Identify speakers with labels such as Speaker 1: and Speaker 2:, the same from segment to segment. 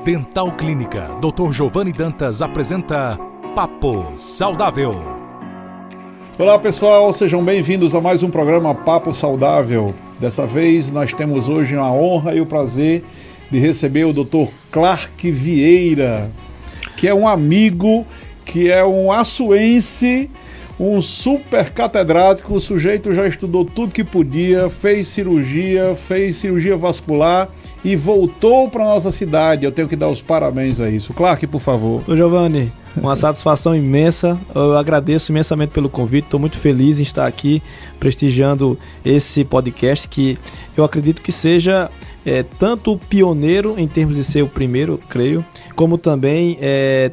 Speaker 1: Dental Clínica, Dr. Giovanni Dantas apresenta Papo Saudável.
Speaker 2: Olá pessoal, sejam bem-vindos a mais um programa Papo Saudável. Dessa vez nós temos hoje a honra e o prazer de receber o Dr. Clark Vieira, que é um amigo, que é um açuense, um super catedrático. O sujeito já estudou tudo que podia, fez cirurgia vascular e voltou para nossa cidade. Eu tenho que dar os parabéns a isso. Clark, por favor.
Speaker 3: Ô Giovanni, uma satisfação imensa. Eu agradeço imensamente pelo convite. Estou muito feliz em estar aqui prestigiando esse podcast, que eu acredito que seja tanto pioneiro em termos de ser o primeiro, creio, como também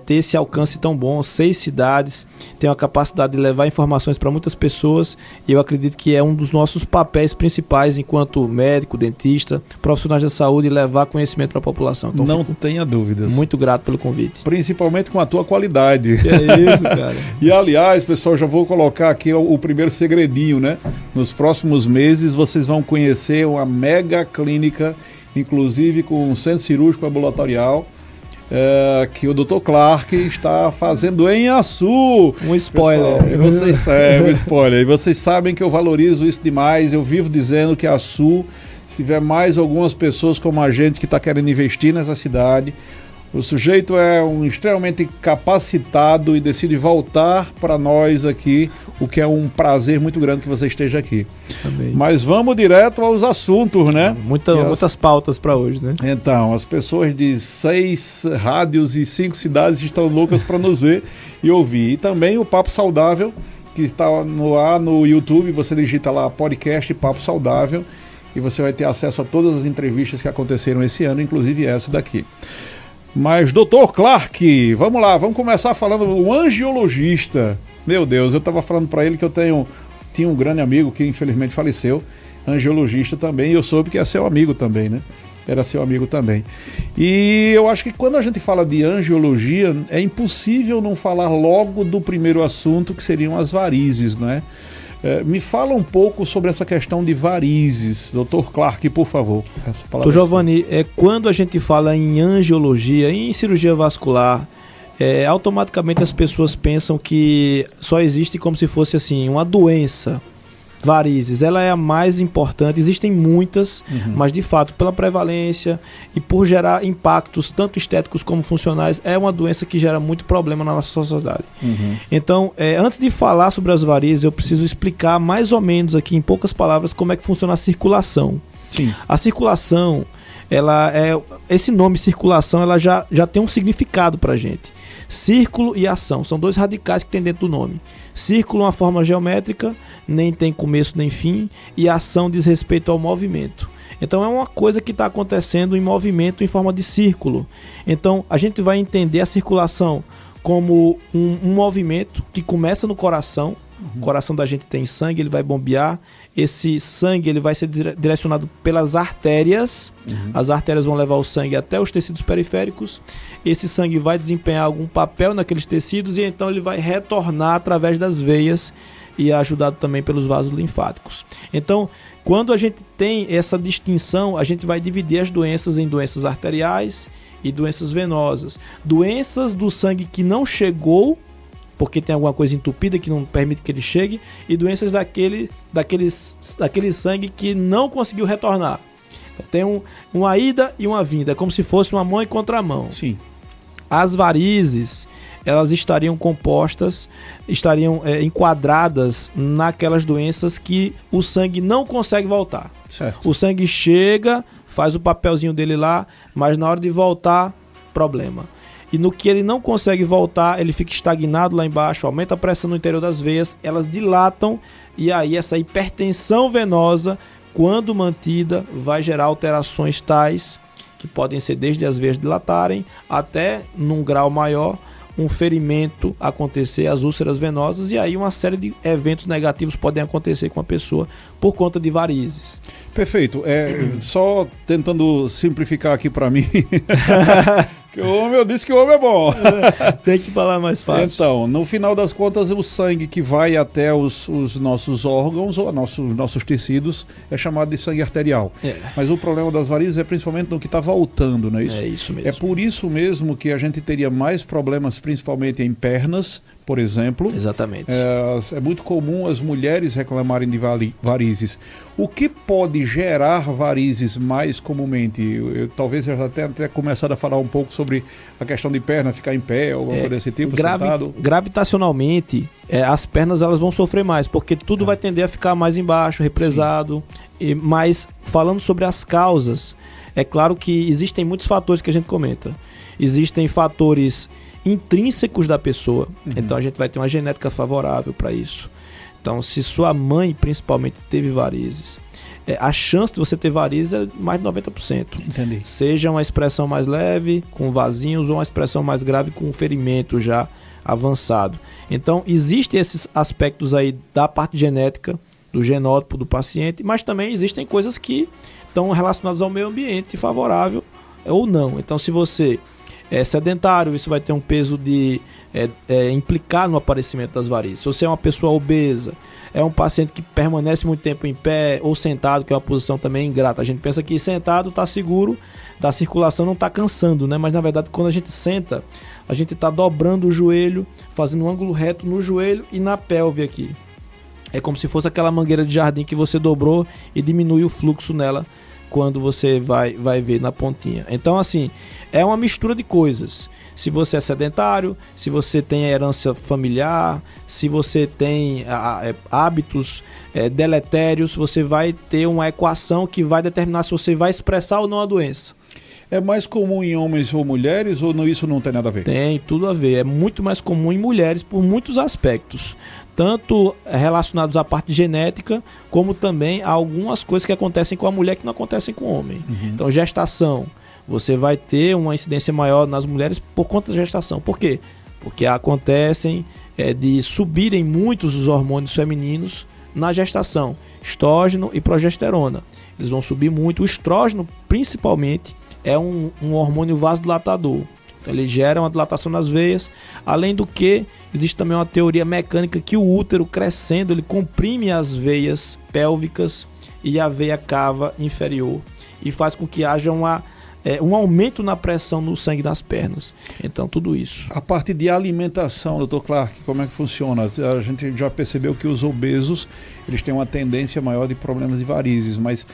Speaker 3: ter esse alcance tão bom. 6 cidades, tem uma capacidade de levar informações para muitas pessoas, e eu acredito que é um dos nossos papéis principais enquanto médico, dentista, profissionais da saúde, levar conhecimento para a população. Então,
Speaker 2: não tenha dúvidas.
Speaker 3: Muito grato pelo convite.
Speaker 2: Principalmente com a tua qualidade.
Speaker 3: Que é isso, cara.
Speaker 2: E aliás, pessoal, já vou colocar aqui o primeiro segredinho, né? Nos próximos meses vocês vão conhecer uma mega clínica, inclusive com um centro cirúrgico ambulatorial, que o Dr. Clark está fazendo em Açu.
Speaker 3: Um spoiler.
Speaker 2: Pessoal, um spoiler. E vocês sabem que eu valorizo isso demais. Eu vivo dizendo que Açu, se tiver mais algumas pessoas como a gente que está querendo investir nessa cidade, o sujeito é extremamente capacitado e decide voltar para nós aqui, o que é um prazer muito grande que você esteja aqui.
Speaker 3: Amém.
Speaker 2: Mas vamos direto aos assuntos, né?
Speaker 3: Muitas pautas para hoje, né?
Speaker 2: Então, as pessoas de 6 rádios e 5 cidades estão loucas para nos ver e ouvir. E também o Papo Saudável, que está no ar no YouTube. Você digita lá podcast Papo Saudável e você vai ter acesso a todas as entrevistas que aconteceram esse ano, inclusive essa daqui. Mas, Dr. Clark, vamos lá, vamos começar falando do angiologista. Meu Deus, eu estava falando para ele que tinha um grande amigo que infelizmente faleceu, angiologista também, e eu soube que é seu amigo também, né? Era seu amigo também. E eu acho que quando a gente fala de angiologia, é impossível não falar logo do primeiro assunto, que seriam as varizes, né? Me fala um pouco sobre essa questão de varizes, Dr. Clark, por favor.
Speaker 3: Dr. Giovanni, quando a gente fala em angiologia, em cirurgia vascular, automaticamente as pessoas pensam que só existe como se fosse assim, uma doença. Varizes, ela é a mais importante, existem muitas, mas de fato, pela prevalência e por gerar impactos tanto estéticos como funcionais, é uma doença que gera muito problema na nossa sociedade. Então, antes de falar sobre as varizes, eu preciso explicar mais ou menos aqui, em poucas palavras, como é que funciona a circulação.
Speaker 2: Sim.
Speaker 3: A circulação, esse nome circulação, ela já tem um significado pra gente. Círculo e ação, são 2 radicais que tem dentro do nome. Círculo é uma forma geométrica, nem tem começo nem fim, e ação diz respeito ao movimento. Então é uma coisa que está acontecendo em movimento em forma de círculo. Então a gente vai entender a circulação como um movimento que começa no coração. O coração da gente tem sangue, ele vai bombear. Esse sangue ele vai ser direcionado pelas artérias. As artérias vão levar o sangue até os tecidos periféricos. Esse sangue vai desempenhar algum papel naqueles tecidos e então ele vai retornar através das veias e é ajudado também pelos vasos linfáticos. Então, quando a gente tem essa distinção, a gente vai dividir as doenças em doenças arteriais e doenças venosas. Doenças do sangue que não chegou, porque tem alguma coisa entupida que não permite que ele chegue, e doenças daquele sangue que não conseguiu retornar. Tem uma ida e uma vinda, é como se fosse uma mão e contramão.
Speaker 2: Sim.
Speaker 3: As varizes, elas estariam enquadradas naquelas doenças que o sangue não consegue voltar.
Speaker 2: Certo.
Speaker 3: O sangue chega, faz o papelzinho dele lá, mas na hora de voltar, problema. E no que ele não consegue voltar, ele fica estagnado lá embaixo, aumenta a pressão no interior das veias, elas dilatam, e aí essa hipertensão venosa, quando mantida, vai gerar alterações tais que podem ser desde as veias dilatarem até, num grau maior, um ferimento acontecer, as úlceras venosas, e aí uma série de eventos negativos podem acontecer com a pessoa por conta de varizes.
Speaker 2: Perfeito. Só tentando simplificar aqui para mim, Que o homem, eu disse que o homem é bom.
Speaker 3: Tem que falar mais fácil.
Speaker 2: Então, no final das contas, o sangue que vai até os nossos órgãos ou nossos tecidos é chamado de sangue arterial. Mas o problema das varizes é principalmente no que está voltando, não é isso?
Speaker 3: É isso mesmo.
Speaker 2: É por isso mesmo que a gente teria mais problemas, principalmente em pernas, por exemplo.
Speaker 3: Exatamente.
Speaker 2: É muito comum as mulheres reclamarem de varizes. O que pode gerar varizes mais comumente? Talvez eu já tenha até começado a falar um pouco sobre a questão de perna, ficar em pé ou alguma coisa desse tipo, sentado.
Speaker 3: Gravitacionalmente, as pernas elas vão sofrer mais, porque tudo vai tender a ficar mais embaixo, represado. Mas falando sobre as causas, é claro que existem muitos fatores que a gente comenta. Existem fatores intrínsecos da pessoa, então a gente vai ter uma genética favorável para isso. Então, se sua mãe principalmente teve varizes, a chance de você ter varizes é mais de 90%.
Speaker 2: Entendi.
Speaker 3: Seja uma expressão mais leve, com vasinhos, ou uma expressão mais grave, com um ferimento já avançado. Então, existem esses aspectos aí da parte genética, do genótipo do paciente, mas também existem coisas que estão relacionadas ao meio ambiente favorável ou não. Então, se você é sedentário, isso vai ter um peso de implicar no aparecimento das varizes. Se você é uma pessoa obesa, é um paciente que permanece muito tempo em pé ou sentado, que é uma posição também ingrata. A gente pensa que sentado está seguro, da circulação não está cansando, né? Mas na verdade quando a gente senta, a gente está dobrando o joelho, fazendo um ângulo reto no joelho e na pelve aqui. É como se fosse aquela mangueira de jardim que você dobrou e diminui o fluxo nela quando você vai ver na pontinha. Então, assim, é uma mistura de coisas. Se você é sedentário, se você tem herança familiar, se você tem hábitos deletérios, você vai ter uma equação que vai determinar se você vai expressar ou não a doença.
Speaker 2: É mais comum em homens ou mulheres ou isso não tem nada a ver?
Speaker 3: Tem tudo a ver. É muito mais comum em mulheres por muitos aspectos. Tanto relacionados à parte genética, como também a algumas coisas que acontecem com a mulher que não acontecem com o homem. Então, gestação. Você vai ter uma incidência maior nas mulheres por conta da gestação. Por quê? Porque acontecem de subirem muitos os hormônios femininos na gestação. Estrógeno e progesterona. Eles vão subir muito. O estrógeno, principalmente, é um hormônio vasodilatador. Então ele gera uma dilatação nas veias. Além do que, existe também uma teoria mecânica que o útero crescendo, ele comprime as veias pélvicas e a veia cava inferior. E faz com que haja um aumento na pressão no sangue nas pernas. Então, tudo isso.
Speaker 2: A parte de alimentação, Dr. Clark, como é que funciona? A gente já percebeu que os obesos, eles têm uma tendência maior de problemas de varizes, mas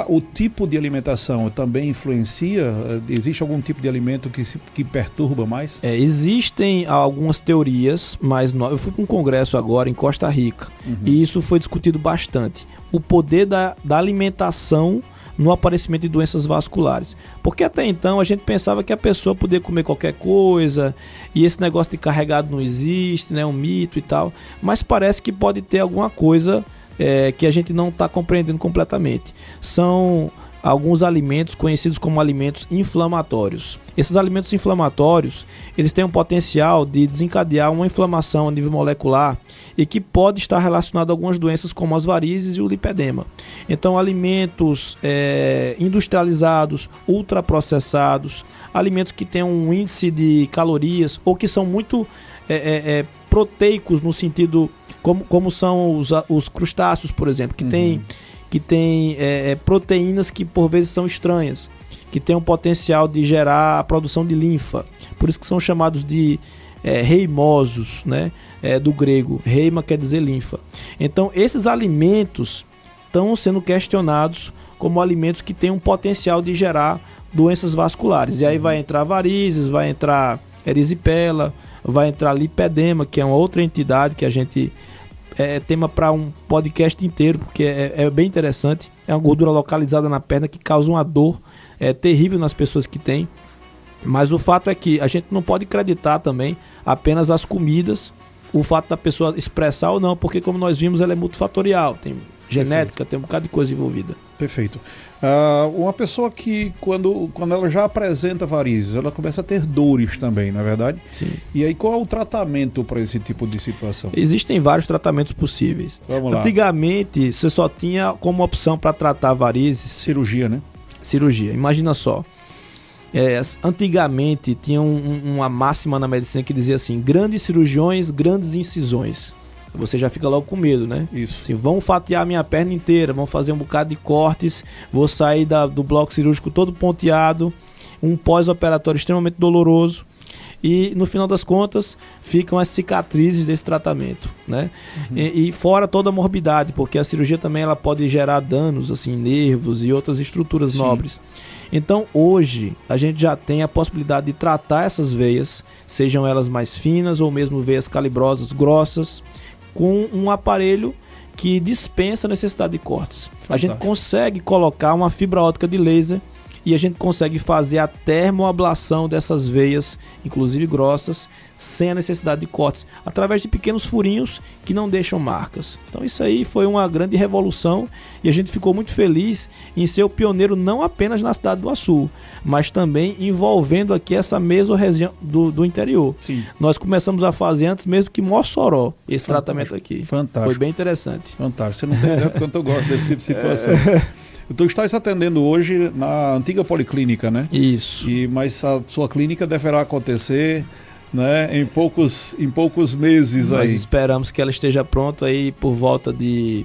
Speaker 2: o tipo de alimentação também influencia? Existe algum tipo de alimento que perturba mais?
Speaker 3: Existem algumas teorias, mas eu fui para um congresso agora em Costa Rica, e isso foi discutido bastante. O poder da alimentação no aparecimento de doenças vasculares. Porque até então a gente pensava que a pessoa podia comer qualquer coisa e esse negócio de carregado não existe, né? Um mito e tal. Mas parece que pode ter alguma coisa que a gente não está compreendendo completamente. São alguns alimentos conhecidos como alimentos inflamatórios. Esses alimentos inflamatórios, eles têm um potencial de desencadear uma inflamação a nível molecular e que pode estar relacionado a algumas doenças como as varizes e o lipedema. Então, alimentos industrializados, ultraprocessados, alimentos que têm um índice de calorias ou que são muito proteicos no sentido como são os crustáceos, por exemplo, que tem proteínas que por vezes são estranhas, que tem um potencial de gerar a produção de linfa, por isso que são chamados de reimosos, né? Do grego, reima quer dizer linfa. Então esses alimentos estão sendo questionados como alimentos que têm um potencial de gerar doenças vasculares, e aí vai entrar varizes, vai entrar erisipela, vai entrar lipedema, que é uma outra entidade que a gente tema para um podcast inteiro, porque é bem interessante. É uma gordura localizada na perna que causa uma dor terrível nas pessoas que têm. Mas o fato é que a gente não pode acreditar também apenas as comidas, o fato da pessoa expressar ou não, porque como nós vimos, ela é multifatorial, tem genética, tem um bocado de coisa envolvida.
Speaker 2: Perfeito. Uma pessoa que quando ela já apresenta varizes, ela começa a ter dores também, não é verdade?
Speaker 3: Sim.
Speaker 2: E aí qual é o tratamento para esse tipo de situação?
Speaker 3: Existem vários tratamentos possíveis.
Speaker 2: Vamos lá.
Speaker 3: Antigamente, você só tinha como opção para tratar varizes...
Speaker 2: Cirurgia, né?
Speaker 3: Cirurgia. Imagina só. Antigamente tinha uma máxima na medicina que dizia assim: grandes cirurgiões, grandes incisões. Você já fica logo com medo, né?
Speaker 2: Isso.
Speaker 3: Assim, vão fatiar a minha perna inteira, vão fazer um bocado de cortes, vou sair do bloco cirúrgico todo ponteado, um pós-operatório extremamente doloroso. E no final das contas ficam as cicatrizes desse tratamento, né? E fora toda a morbidade, porque a cirurgia também ela pode gerar danos assim, em nervos e outras estruturas nobres. Então hoje a gente já tem a possibilidade de tratar essas veias, sejam elas mais finas ou mesmo veias calibrosas, grossas, com um aparelho que dispensa a necessidade de cortes. A gente consegue colocar uma fibra óptica de laser e a gente consegue fazer a termoablação dessas veias, inclusive grossas, sem a necessidade de cortes, através de pequenos furinhos que não deixam marcas. Então isso aí foi uma grande revolução e a gente ficou muito feliz em ser o pioneiro não apenas na cidade do Açu, mas também envolvendo aqui essa mesorregião do interior. Sim. Nós começamos a fazer antes mesmo que Mossoró esse tratamento aqui.
Speaker 2: Fantástico.
Speaker 3: Foi bem interessante.
Speaker 2: Fantástico. Você não tem ideia do quanto eu gosto desse tipo de situação. Então estás atendendo hoje na antiga Policlínica, né?
Speaker 3: Isso.
Speaker 2: Mas a sua clínica deverá acontecer, né, em poucos meses.
Speaker 3: Nós
Speaker 2: aí.
Speaker 3: Esperamos que ela esteja pronta aí por volta de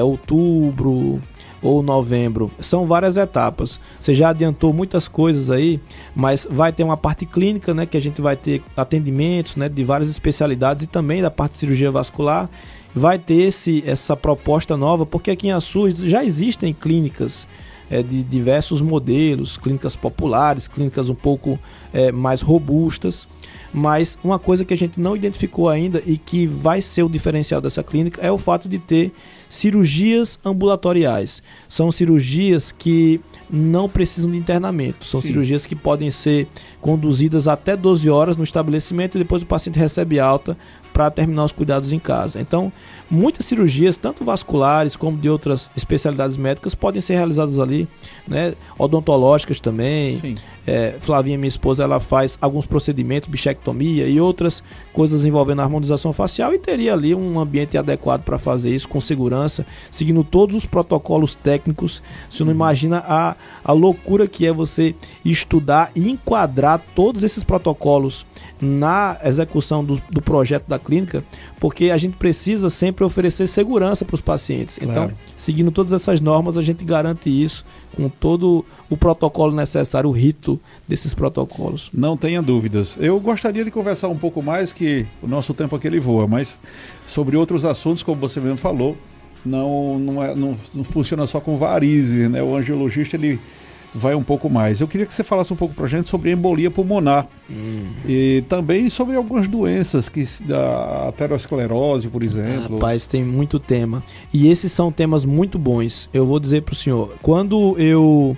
Speaker 3: outubro ou novembro. São várias etapas. Você já adiantou muitas coisas aí, mas vai ter uma parte clínica, né, que a gente vai ter atendimentos, né, de várias especialidades e também da parte de cirurgia vascular. Vai ter essa proposta nova, porque aqui em Açu já existem clínicas de diversos modelos, clínicas populares, clínicas um pouco mais robustas, mas uma coisa que a gente não identificou ainda e que vai ser o diferencial dessa clínica é o fato de ter cirurgias ambulatoriais. São cirurgias que não precisam de internamento, são cirurgias que podem ser conduzidas até 12 horas no estabelecimento e depois o paciente recebe alta para terminar os cuidados em casa. Então, muitas cirurgias, tanto vasculares como de outras especialidades médicas, podem ser realizadas ali, né? Odontológicas também. Flavinha, minha esposa, ela faz alguns procedimentos, bichectomia e outras coisas envolvendo a harmonização facial e teria ali um ambiente adequado para fazer isso com segurança, seguindo todos os protocolos técnicos. Você não imagina a loucura que é você estudar e enquadrar todos esses protocolos na execução do projeto da clínica, porque a gente precisa sempre oferecer segurança para os pacientes. Então, seguindo todas essas normas, a gente garante isso com todo o protocolo necessário, o rito desses protocolos.
Speaker 2: Não tenha dúvidas. Eu gostaria de conversar um pouco mais, que o nosso tempo aqui ele voa, mas sobre outros assuntos, como você mesmo falou, não funciona só com varizes, né? O angiologista, ele vai um pouco mais. Eu queria que você falasse um pouco pra gente sobre embolia pulmonar e também sobre algumas doenças, da aterosclerose, por exemplo.
Speaker 3: Rapaz, tem muito tema. E esses são temas muito bons. Eu vou dizer pro senhor, quando eu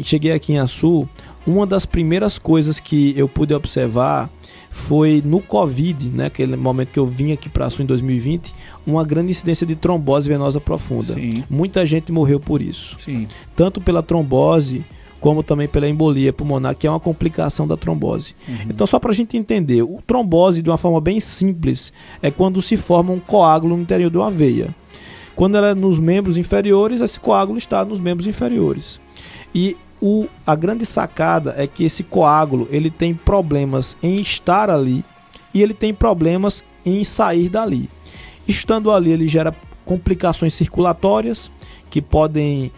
Speaker 3: cheguei aqui em Açu, uma das primeiras coisas que eu pude observar foi no Covid, né, aquele momento que eu vim aqui para Açu em 2020, uma grande incidência de trombose venosa profunda. Sim. Muita gente morreu por isso. Sim. Tanto pela trombose, como também pela embolia pulmonar, que é uma complicação da trombose. Então, só para a gente entender, o trombose, de uma forma bem simples, é quando se forma um coágulo no interior de uma veia. Quando ela é nos membros inferiores, esse coágulo está nos membros inferiores. E a grande sacada é que esse coágulo ele tem problemas em estar ali e ele tem problemas em sair dali. Estando ali, ele gera complicações circulatórias que podem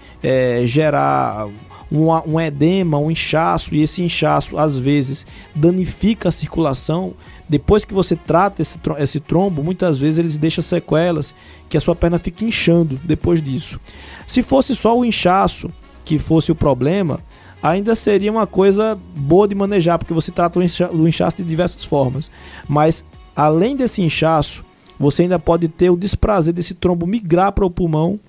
Speaker 3: gerar um edema, um inchaço, e esse inchaço às vezes danifica a circulação. Depois que você trata esse trombo, muitas vezes ele deixa sequelas que a sua perna fica inchando depois disso. Se fosse só o inchaço que fosse o problema, ainda seria uma coisa boa de manejar, porque você trata o inchaço de diversas formas. Mas, além desse inchaço, você ainda pode ter o desprazer desse trombo migrar para o pulmão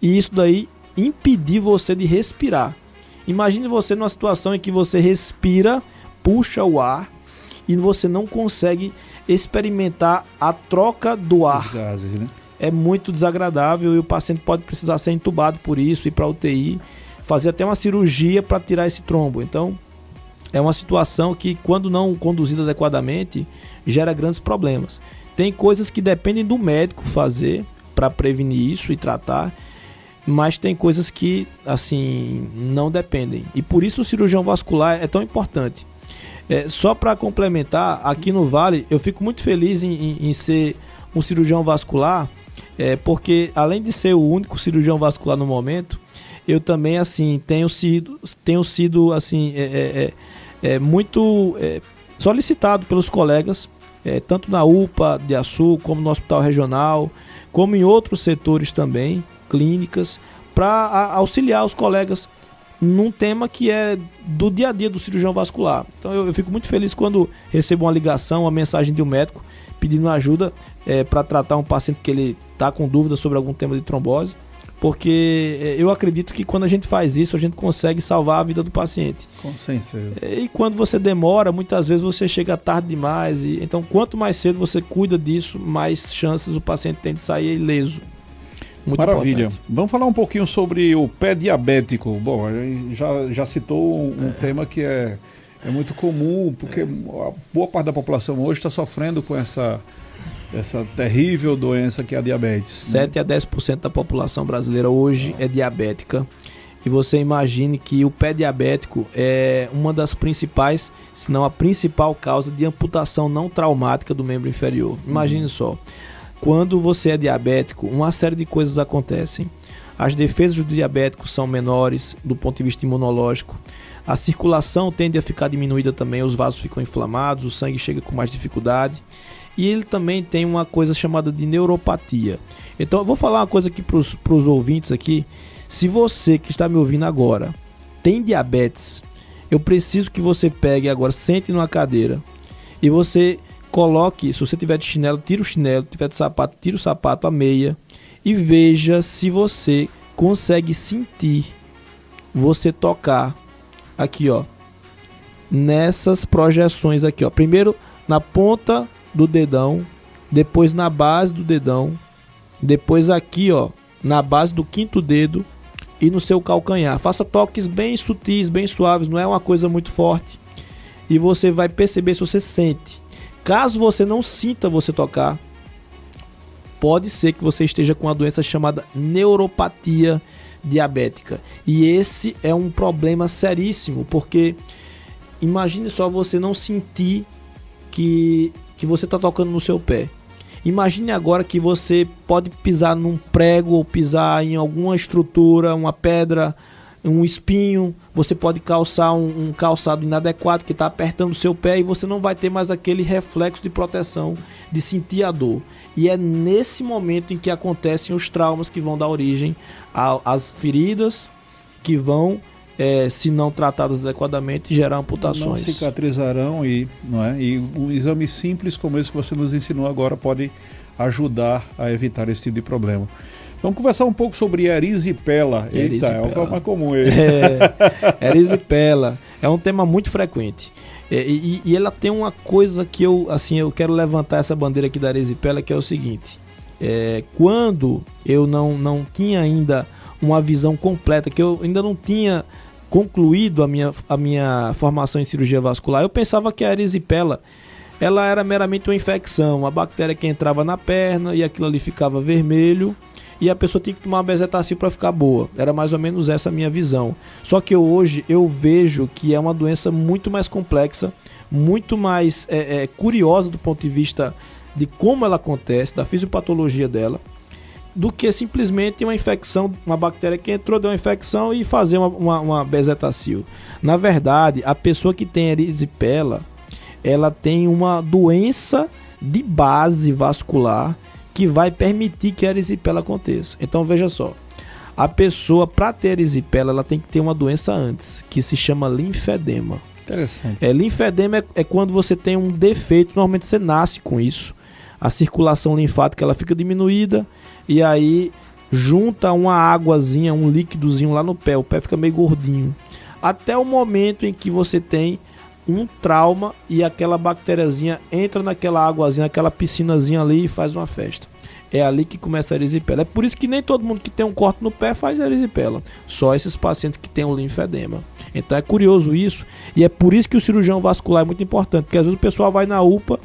Speaker 3: e isso daí impedir você de respirar. Imagine você numa situação em que você respira, puxa o ar e você não consegue experimentar a troca do ar. Os gases, né? É muito desagradável e o paciente pode precisar ser entubado por isso, ir para UTI, fazer até uma cirurgia para tirar esse trombo. Então, é uma situação que, quando não conduzida adequadamente, gera grandes problemas. Tem coisas que dependem do médico fazer para prevenir isso e tratar. mas tem coisas que, assim, não dependem. E por isso o cirurgião vascular é tão importante. Só para complementar, aqui no Vale, eu fico muito feliz em ser um cirurgião vascular, porque além de ser o único cirurgião vascular no momento, eu também, assim, tenho sido assim, muito solicitado pelos colegas, tanto na UPA de Açu, como no Hospital Regional, como em outros setores também, clínicas, para auxiliar os colegas num tema que é do dia a dia do cirurgião vascular. Então eu fico muito feliz quando recebo uma ligação, uma mensagem de um médico pedindo ajuda para tratar um paciente que ele está com dúvida sobre algum tema de trombose, porque eu acredito que quando a gente faz isso, a gente consegue salvar a vida do paciente.
Speaker 2: Com certeza.
Speaker 3: E quando você demora, muitas vezes você chega tarde demais. Então, quanto mais cedo você cuida disso, mais chances o paciente tem de sair ileso. Muito
Speaker 2: Maravilha.
Speaker 3: importante.
Speaker 2: Vamos falar um pouquinho sobre o pé diabético. Bom, já citou um tema que é muito comum, porque a boa parte da população hoje está sofrendo com essa terrível doença que é a diabetes.
Speaker 3: 7 a 10% da população brasileira hoje é diabética. E você imagine que o pé diabético é uma das principais, se não a principal causa de amputação não traumática do membro inferior. Imagine só. Quando você é diabético, uma série de coisas acontecem. As defesas do diabético são menores do ponto de vista imunológico. A circulação tende a ficar diminuída também, os vasos ficam inflamados, o sangue chega com mais dificuldade. E ele também tem uma coisa chamada de neuropatia. Então eu vou falar uma coisa aqui para os ouvintes aqui. Se você que está me ouvindo agora tem diabetes, eu preciso que você pegue agora, sente numa cadeira e você coloque, se você tiver de chinelo, tira o chinelo, tiver de sapato, tira o sapato, a meia, e veja se você consegue sentir, você tocar aqui, ó, nessas projeções aqui, ó. Primeiro na ponta do dedão, depois na base do dedão, depois aqui, ó, na base do quinto dedo e no seu calcanhar. Faça toques bem sutis, bem suaves, não é uma coisa muito forte. E você vai perceber se você sente. Caso você não sinta você tocar, pode ser que você esteja com uma doença chamada neuropatia diabética. E esse é um problema seríssimo, porque imagine só você não sentir que você está tocando no seu pé. Imagine agora que você pode pisar num prego ou pisar em alguma estrutura, uma pedra, um espinho, você pode calçar um calçado inadequado que está apertando o seu pé e você não vai ter mais aquele reflexo de proteção, de sentir a dor. E é nesse momento em que acontecem os traumas que vão dar origem às feridas que vão, se não tratadas adequadamente, gerar amputações.
Speaker 2: Não cicatrizarão e um exame simples como esse que você nos ensinou agora pode ajudar a evitar esse tipo de problema. Vamos conversar um pouco sobre erisipela. Eita, é o que é mais comum aí.
Speaker 3: Erisipela é um tema muito frequente. E ela tem uma coisa que eu quero levantar essa bandeira aqui da erisipela, que é o seguinte. Quando eu não tinha ainda uma visão completa, que eu ainda não tinha concluído a minha formação em cirurgia vascular, eu pensava que a erisipela ela era meramente uma infecção, uma bactéria que entrava na perna e aquilo ali ficava vermelho e a pessoa tinha que tomar uma bezetacil para ficar boa. Era mais ou menos essa a minha visão. Só que hoje eu vejo que é uma doença muito mais complexa, muito mais curiosa do ponto de vista de como ela acontece, da fisiopatologia dela, do que simplesmente uma infecção, uma bactéria que entrou, deu uma infecção e fazer uma bezetacil. Na verdade, a pessoa que tem erisipela, ela tem uma doença de base vascular que vai permitir que a erisipela aconteça. Então veja só, a pessoa para ter erisipela ela tem que ter uma doença antes, que se chama linfedema.
Speaker 2: Interessante.
Speaker 3: Linfedema é quando você tem um defeito, normalmente você nasce com isso, a circulação linfática ela fica diminuída e aí junta uma águazinha, um líquidozinho lá no pé, o pé fica meio gordinho, até o momento em que você tem um trauma e aquela bactériazinha entra naquela águazinha, aquela piscinazinha ali e faz uma festa. É ali que começa a erisipela. É por isso que nem todo mundo que tem um corte no pé faz erisipela. Só esses pacientes que têm o linfedema. Então é curioso isso. E é por isso que o cirurgião vascular é muito importante. Porque às vezes o pessoal vai na UPA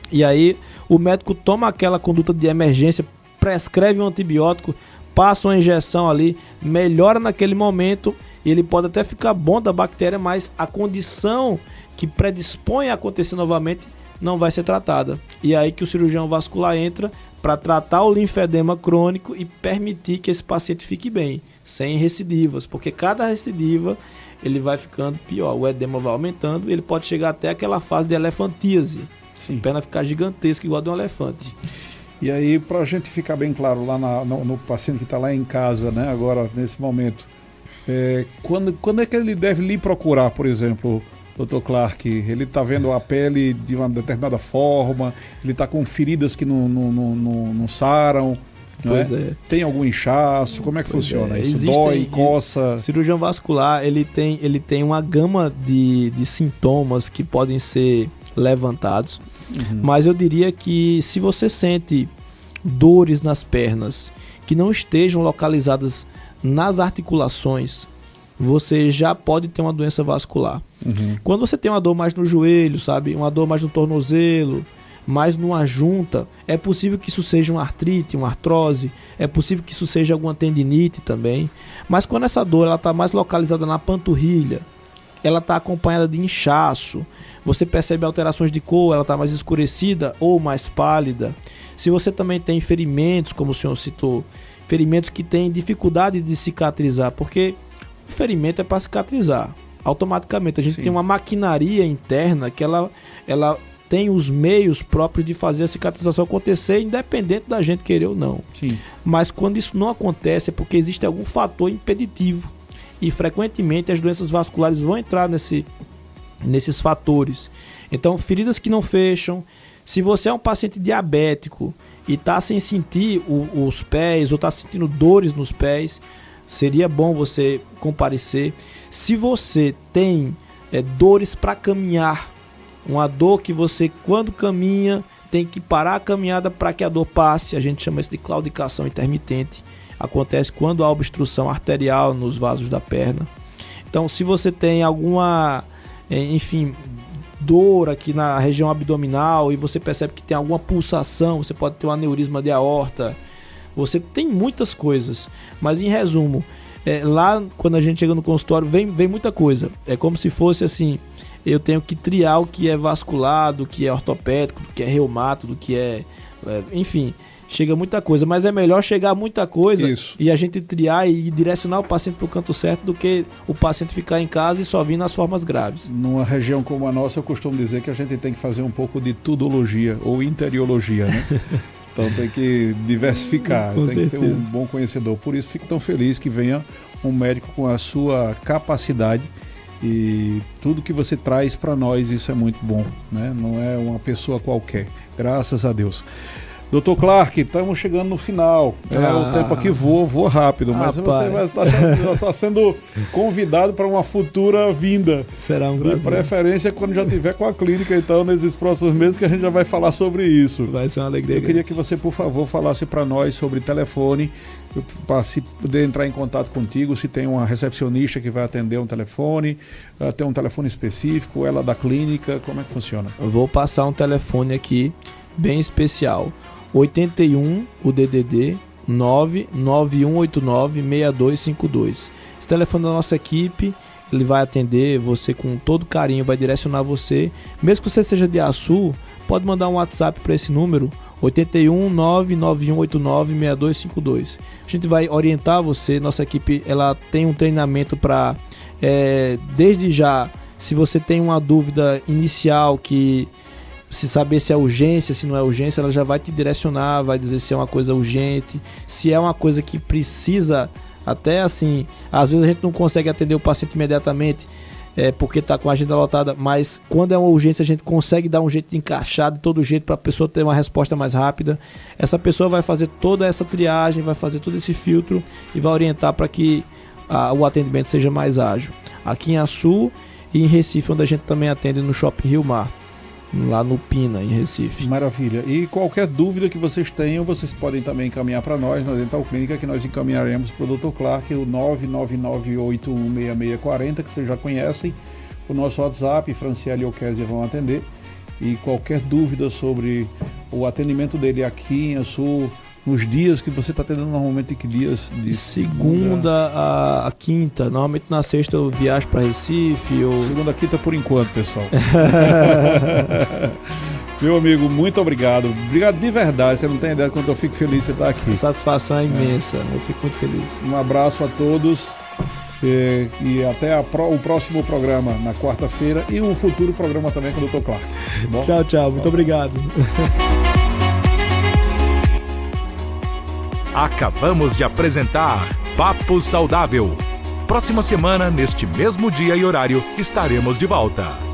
Speaker 3: e aí o médico toma aquela conduta de emergência, prescreve um antibiótico, passa uma injeção ali, melhora naquele momento, e ele pode até ficar bom da bactéria, mas a condição que predispõe a acontecer novamente não vai ser tratada. E é aí que o cirurgião vascular entra para tratar o linfedema crônico e permitir que esse paciente fique bem, sem recidivas, porque cada recidiva ele vai ficando pior, o edema vai aumentando e ele pode chegar até aquela fase de elefantíase, a perna ficar gigantesca igual de um elefante.
Speaker 2: E aí, para a gente ficar bem claro lá no paciente que está lá em casa, né, agora nesse momento, quando é que ele deve lhe procurar, por exemplo, Dr. Clark? Ele está vendo a pele de uma determinada forma, ele está com feridas que não saram,
Speaker 3: Pois
Speaker 2: é? Tem algum inchaço? Como é que funciona isso? Dói, coça?
Speaker 3: O cirurgião vascular ele tem uma gama de sintomas que podem ser levantados, mas eu diria que se você sente dores nas pernas que não estejam localizadas nas articulações, você já pode ter uma doença vascular. Quando você tem uma dor mais no joelho, sabe, uma dor mais no tornozelo, mais numa junta, é possível que isso seja uma artrite, uma artrose, é possível que isso seja alguma tendinite também, mas quando essa dor está mais localizada na panturrilha, ela está acompanhada de inchaço, você percebe alterações de cor, ela está mais escurecida ou mais pálida. Se você também tem ferimentos, como o senhor citou, ferimentos que têm dificuldade de cicatrizar, porque o ferimento é para cicatrizar automaticamente. A gente tem uma maquinaria interna que ela tem os meios próprios de fazer a cicatrização acontecer, independente da gente querer ou não. Mas quando isso não acontece é porque existe algum fator impeditivo. E frequentemente as doenças vasculares vão entrar nesses fatores. Então, feridas que não fecham. Se você é um paciente diabético e está sem sentir os pés ou está sentindo dores nos pés, seria bom você comparecer. Se você tem dores para caminhar, uma dor que você, quando caminha, tem que parar a caminhada para que a dor passe, a gente chama isso de claudicação intermitente. Acontece quando há obstrução arterial nos vasos da perna. Então, se você tem alguma, dor aqui na região abdominal e você percebe que tem alguma pulsação, você pode ter um aneurisma de aorta, você tem muitas coisas. Mas, em resumo, lá quando a gente chega no consultório, vem muita coisa. É como se fosse assim, eu tenho que triar o que é vascular, do que é ortopédico, do que é reumato, do que enfim, chega muita coisa, mas é melhor chegar muita coisa e a gente triar e direcionar o paciente para o canto certo do que o paciente ficar em casa e só vir nas formas graves.
Speaker 2: Numa região como a nossa, eu costumo dizer que a gente tem que fazer um pouco de tudologia ou interiologia, né? Então tem que diversificar, tem que ter um bom conhecedor. Por isso fico tão feliz que venha um médico com a sua capacidade e tudo que você traz para nós, isso é muito bom, né? Não é uma pessoa qualquer, graças a Deus. Dr. Clark, estamos chegando no final. O tempo aqui voa rápido, mas você vai estar sendo convidado para uma futura vinda.
Speaker 3: Será um prazer.
Speaker 2: De preferência quando já estiver com a clínica, então, nesses próximos meses, que a gente já vai falar sobre isso.
Speaker 3: Vai ser uma alegria.
Speaker 2: Eu queria que você, por favor, falasse para nós sobre telefone, para se poder entrar em contato contigo, se tem uma recepcionista que vai atender um telefone, tem um telefone específico, ela da clínica, como é que funciona?
Speaker 3: Eu vou passar um telefone aqui, bem especial. 81, o DDD 99189-6252. Esse telefone da nossa equipe, ele vai atender você com todo carinho, vai direcionar você. Mesmo que você seja de Açu, pode mandar um WhatsApp para esse número, 81 99189-6252. A gente vai orientar você. Nossa equipe ela tem um treinamento para, desde já, se você tem uma dúvida inicial que se saber se é urgência, se não é urgência, ela já vai te direcionar, vai dizer se é uma coisa urgente, se é uma coisa que precisa, até assim, às vezes a gente não consegue atender o paciente imediatamente, porque está com a agenda lotada, mas quando é uma urgência a gente consegue dar um jeito de encaixar de todo jeito para a pessoa ter uma resposta mais rápida. Essa pessoa vai fazer toda essa triagem, vai fazer todo esse filtro e vai orientar para que o atendimento seja mais ágil. Aqui em Açu e em Recife, onde a gente também atende no Shopping Rio Mar, lá no Pina, em Recife.
Speaker 2: Maravilha. E qualquer dúvida que vocês tenham, vocês podem também encaminhar para nós na Dental Clínica, que nós encaminharemos para o Dr. Clark, o 999816640, que vocês já conhecem. O nosso WhatsApp, Franciele e Okésia vão atender. E qualquer dúvida sobre o atendimento dele aqui em Açu, nos dias que você está tendo normalmente, que dias? De
Speaker 3: segunda a quinta. Normalmente na sexta eu viajo para Recife.
Speaker 2: Segunda a quinta por enquanto, pessoal. Meu amigo, muito obrigado. Obrigado de verdade. Você não tem ideia de quanto eu fico feliz de você estar aqui.
Speaker 3: A satisfação é imensa. Eu fico muito feliz.
Speaker 2: Um abraço a todos. E até o próximo programa na quarta-feira e um futuro programa também com o Dr. Clark. Tá bom?
Speaker 3: Tchau, tchau. Muito obrigado.
Speaker 1: Acabamos de apresentar Papo Saudável. Próxima semana, neste mesmo dia e horário, estaremos de volta.